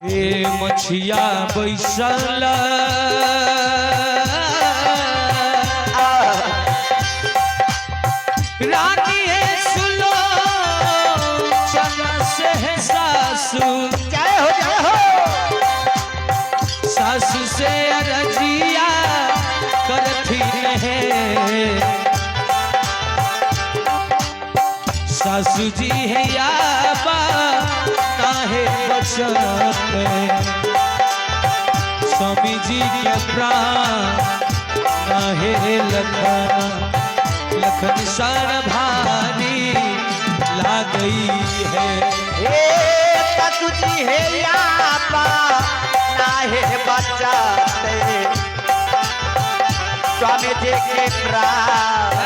हे मछिया बैसल रानी है सुलो चला से है सासू जय हो सासू से अरजिया करती रहे सासू जी है याबा काहे बचत स्वामी जी के प्राण काहे लखन लखन सर भारी ला गई है हे सासू जी है याबा काहे बचत स्वामी जी के प्राण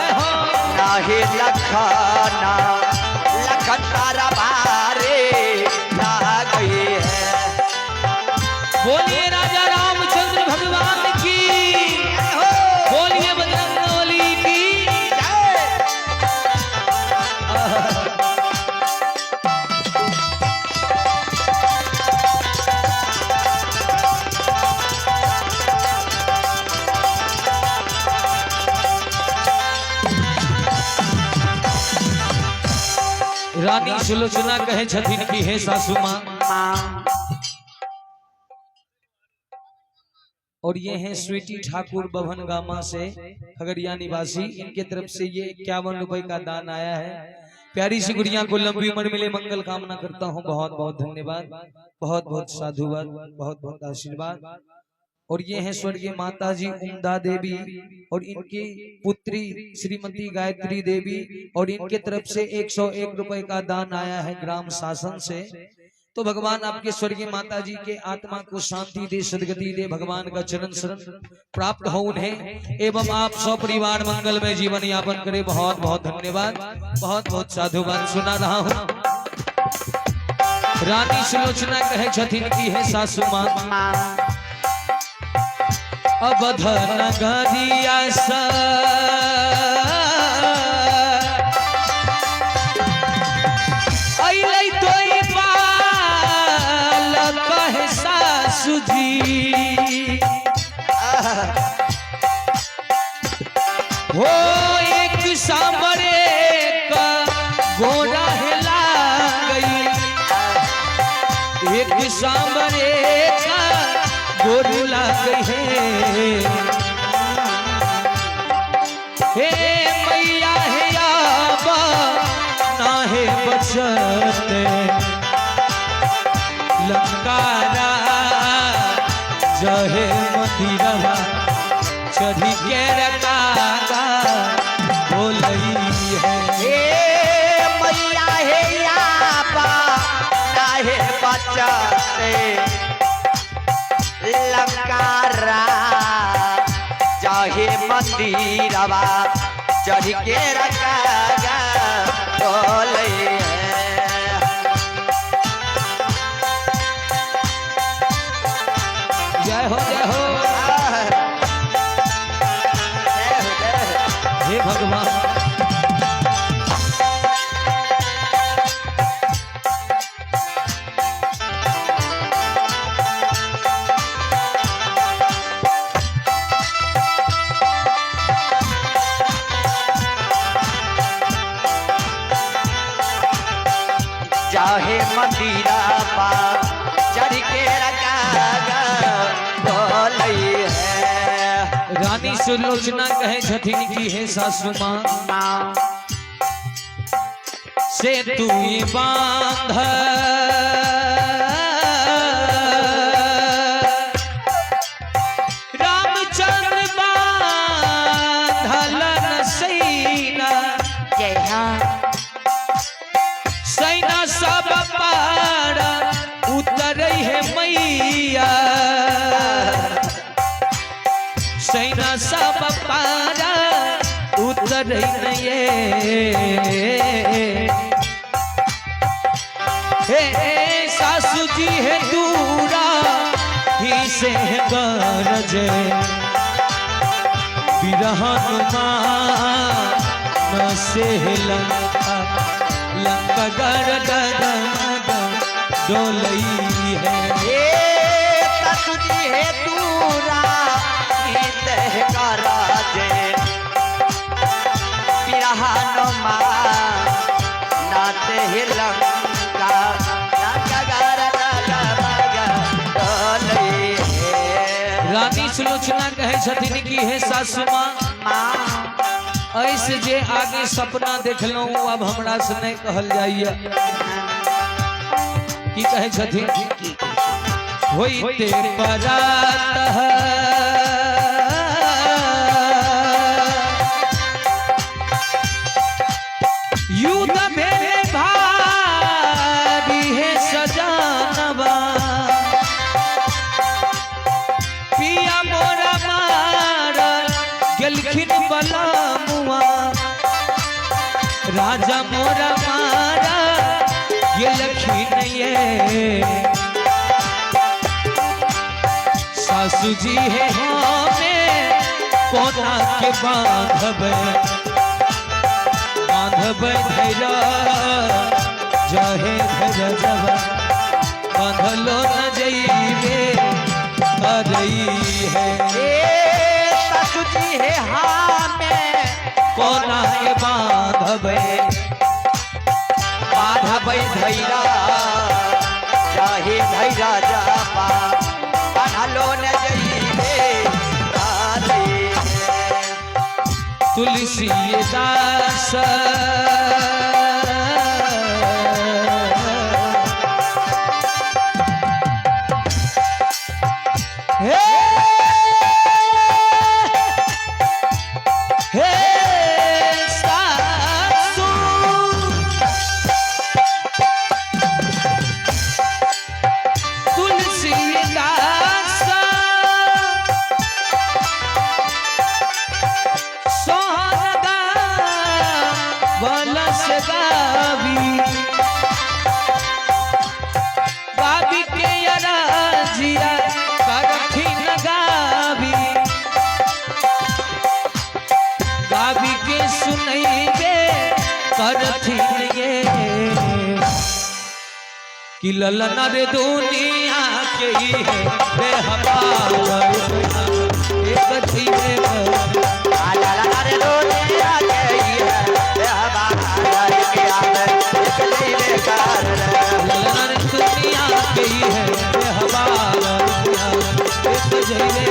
काहे लखना लखन तारा बारे ला गई है। बोलिए राजा रामचंद्र भगवान की बोलिए बजरंगबली की रानी सुलोचना कहे छथिन की है सासू माँ और ये हैं स्वीटी ठाकुर बभन गामा से खगड़िया निवासी। इनके तरफ से ये 51 रुपए का दान आया है। प्यारी सी गुड़िया को लंबी उम्र मिले मंगल कामना करता हूँ। बहुत बहुत धन्यवाद, बहुत बहुत साधुवाद, बहुत बहुत आशीर्वाद। और ये हैं स्वर्गीय माता जी उमदा देवी और इनकी पुत्री श्रीमती गायत्री देवी और इनके तरफ से 101 रुपए का दान आया है ग्राम शासन से। तो भगवान आपके स्वर्गीय माता जी के आत्मा को शांति दे, सदगति दे, भगवान का चरण शरण प्राप्त हो उन्हें एवं आप सब परिवार मंगल में जीवन यापन करे। बहुत बहुत धन्यवाद, बहुत बहुत साधुवाद सुना रहा हूँ। रानी सुलोचना कहे छथिन की है सासू माँ अवध नगरिया सासू जी हो एक सांबरे का गोरा हिला गई, एक सांबरे का गोरी ला गई हे मैया है याबा ना है बचत लंकारा जहे मंदिरवा चढ़ी के रकागा बोलई है हे मैया है याबा काहे बचते लंकारा चाहे मंदिरवा चढ़ के रकागा बोले जय हो हे भगवान। चाहे मंदिरवा चढ़ के रकागा बोले है। रानी सुलोचना कहे छथिन की है सासू माँ से तू ये बांध रामचंद्र बांधल सैना जय हाँ सैना सब पार उतर है मैया सैना सब पारा उतर ये हे सासू जी है दूरा ही से गरज बिरहन मान से लंका लंका गर डोलई है। हनुमान नाते ही लंका रानी सुलोचना कहे छथिन कि हे सासू माँ ऐसे जे आगे सपना देखलू अब हमरा से नहीं कहल जाइए की कहे छथिन होइते परात युद्ध में भारी है सजानवा पिया मोरा मार गेलखिन बलमुआ राजा मोरा मारा गेलखिन ये सासू जी है हमें कोना के बांधबे धैरा जहे धैरा जब बांधलो न जइबे करई है सासू जी है हमें कोना के बांधबे धैरा चाहे धैरा जापा बांधलो न जइबे तुलसीदास हे हे सासू तुलसीदास बलस गावी के अराजिया करथिन गावी के सुनैबे करथिन ये कि ललन रे दुनिया के ही है बेहबाल एक जीवे ललन रे दुनिया के ही है बेहबाल दुनिया के ही है हमारा एक जैसे